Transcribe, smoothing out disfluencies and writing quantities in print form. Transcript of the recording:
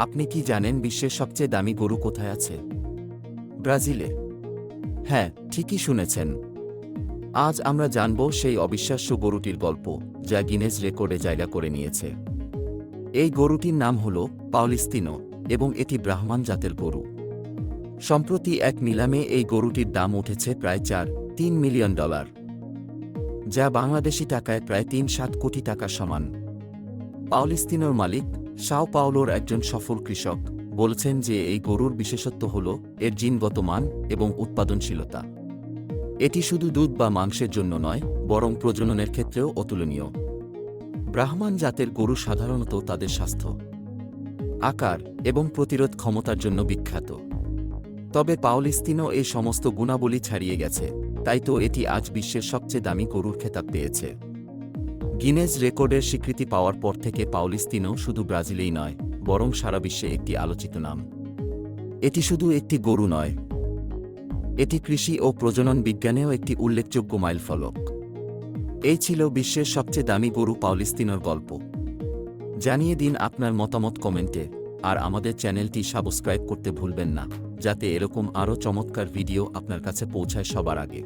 আপনি কি জানেন বিশ্বের সবচেয়ে দামি গরু কোথায় আছে? ব্রাজিলে। হ্যাঁ, ঠিকই শুনেছেন। আজ আমরা জানব সেই অবিশ্বাস্য গরুটির গল্প, যা গিনেস রেকর্ডে জায়গা করে নিয়েছে। এই গরুটির নাম হল পাওলিস্তিনো এবং এটি ব্রাহ্মণ জাতের গরু। সম্প্রতি এক নিলামে এই গরুটির দাম উঠেছে প্রায় $3 মিলিয়ন, যা বাংলাদেশি টাকায় প্রায় ৩-৭ কোটি টাকা সমান। পাওলিস্তিনোর মালিক, সাও পাওলোর একজন সফল কৃষক, বলছেন যে এই গরুর বিশেষত্ব হল এর জিনগত মান এবং উৎপাদনশীলতা। এটি শুধু দুধ বা মাংসের জন্য নয়, বরং প্রজননের ক্ষেত্রেও অতুলনীয়। ব্রাহ্মণ জাতের গরু সাধারণত তাদের স্বাস্থ্য, আকার এবং প্রতিরোধ ক্ষমতার জন্য বিখ্যাত। তবে পাওলিস্তিনো এই সমস্ত গুণাবলী ছাড়িয়ে গেছে, তাই তো এটি আজ বিশ্বের সবচেয়ে দামি গরুর খেতাব পেয়েছে। গিনেস রেকর্ডের স্বীকৃতি পাওয়ার পর থেকে পাওলিস্তিনো শুধু ব্রাজিলেই নয়, বরং সারা বিশ্বে একটি আলোচিত নাম। এটি শুধু একটি গরু নয়, এটি কৃষি ও প্রজনন বিজ্ঞানেও একটি উল্লেখযোগ্য মাইলফলক। এই ছিল বিশ্বের সবচেয়ে দামি গরু পাওলিস্তিনোর গল্প। জানিয়ে দিন আপনার মতামত কমেন্টে, আর আমাদের চ্যানেলটি সাবস্ক্রাইব করতে ভুলবেন না, যাতে এরকম আরও চমৎকার ভিডিও আপনার কাছে পৌঁছায় সবার আগে।